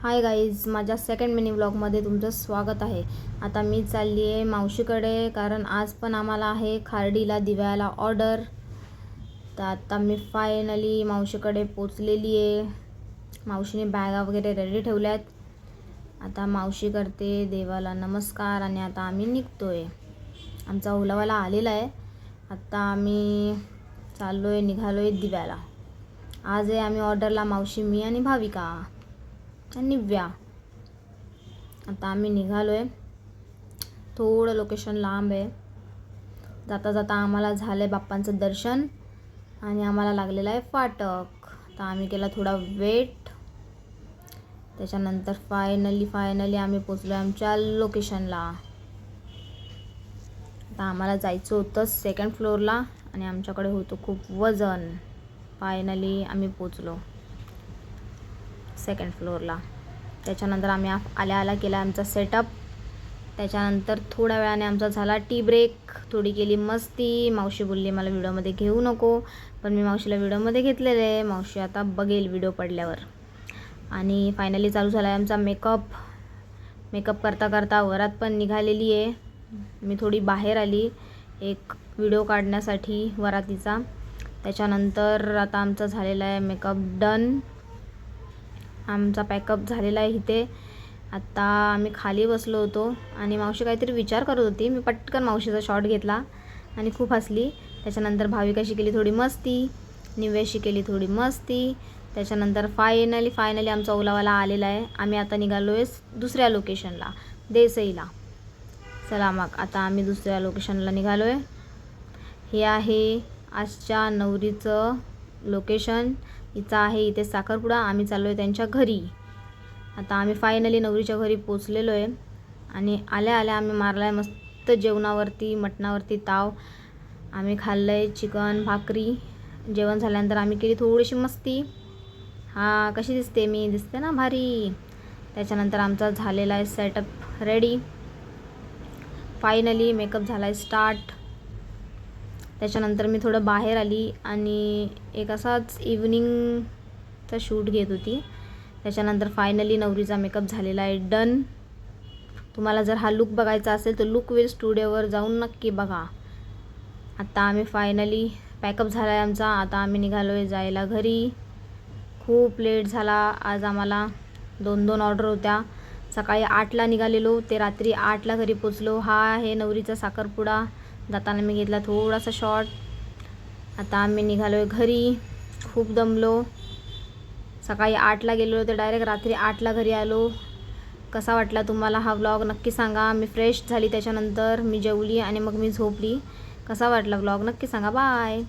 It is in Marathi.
हाय गाईज, माझ्या सेकंड मिनी व्लॉगमध्ये तुमचं स्वागत आहे. आता मी चालली आहे मावशीकडे, कारण आज पण आम्हाला आहे खार्डीला दिव्याला ऑर्डर. तर आता मी फायनली मावशीकडे पोचलेली आहे. मावशीने बॅगा वगैरे रेडी ठेवल्यात. आता मावशी करते देवाला नमस्कार आणि आता आम्ही निघतो आहे. आमचा ओलावाला आलेला आहे. आता आम्ही निघालो आहे दिव्याला. आज आहे आम्ही ऑर्डरला, मावशी, मी आणि भाविका आणि निव्या. आता आम्ही निघालो आहे. थोडं लोकेशन लांब आहे. जाता जाता आम्हाला झालं आहे बाप्पांचं दर्शन आणि आम्हाला लागलेला आहे फाटक. तर आम्ही केला थोडा वेट. त्याच्यानंतर फायनली आम्ही पोचलो आहे आमच्या लोकेशनला. आता आम्हाला जायचं होतं सेकंड फ्लोअरला आणि आमच्याकडे होतं खूप वजन. फायनली आम्ही पोचलो सेकंड फ्लोअरला. त्याच्यानंतर आम्ही आल्या केला आमचा सेटअप. त्याच्यानंतर थोड्या वेळाने आमचा झाला टी ब्रेक. थोडी केली मस्ती. मावशी बोलली मला व्हिडिओमध्ये घेऊ नको, पण मी मावशीला व्हिडिओमध्ये घेतलेलं आहे. मावशी आता बघेल व्हिडिओ पडल्यावर. आणि फायनली चालू झाला आहे आमचा मेकअप करता करता वरात पण निघालेली आहे. मी थोडी बाहेर आली एक व्हिडिओ काढण्यासाठी वरातीचा. त्याच्यानंतर आता आमचा झालेला आहे मेकअप डन. आमचा पॅकअप झालेला आहे इथे. आत्ता आम्ही खाली बसलो होतो आणि मावशी काहीतरी विचार करत होती. मी पटकन मावशीचा शॉट घेतला आणि खूप हसली. त्याच्यानंतर भाविकाशी केली थोडी मस्ती, निव्याशी केली थोडी मस्ती. त्याच्यानंतर फायनली आमचा ओलावाला आलेला आहे. आम्ही आता निघालो आहे दुसऱ्या लोकेशनला, देसाईला. चला मग आता आम्ही दुसऱ्या लोकेशनला निघालो आहे. हे आहे आजच्या नवरीचं लोकेशन. हिचं आहे इथे साखरपुडा. आम्ही चाललो आहे त्यांच्या घरी. आता आम्ही फायनली नवरीच्या घरी पोचलेलो आहे आणि आल्या आम्ही मारला आहे मस्त जेवणावरती, मटणावरती ताव. आम्ही खाल्लं आहे चिकन भाकरी. जेवण झाल्यानंतर आम्ही केली थोडीशी मस्ती. कशी दिसते मी? दिसते ना भारी. त्याच्यानंतर आमचा झालेला आहे सेटअप रेडी. फायनली मेकअप झाला आहे स्टार्ट. त्याच्यानंतर मी थोडं बाहेर आली आणि एक असाच इव्हनिंगचा शूट घेत होती. त्याच्यानंतर फायनली नवरीचा मेकअप झालेला आहे डन. तुम्हाला जर हा लुक बघायचा असेल तर लुकवेल स्टुडिओवर जाऊन नक्की बघा. आता आम्ही फायनली पॅकअप झाला आहे आमचा. आता आम्ही निघालो आहे जायला घरी. खूप लेट झाला आज आम्हाला. 2 ऑर्डर होत्या. सकाळी 8ला निघालेलो ते रात्री 8ला घरी पोचलो. हा आहे नवरीचा साखरपुडा. जाताना मी घेतला थोडासा शॉट. आता आम्ही निघालो आहे घरी. खूप दमलो. सकाळी 8ला गेलेलो तर डायरेक्ट रात्री 8ला घरी आलो. कसा वाटला तुम्हाला हा व्लॉग नक्की सांगा. मी फ्रेश झाली, त्याच्यानंतर मी जेवली आणि मग मी झोपली. कसा वाटला व्लॉग नक्की सांगा. बाय.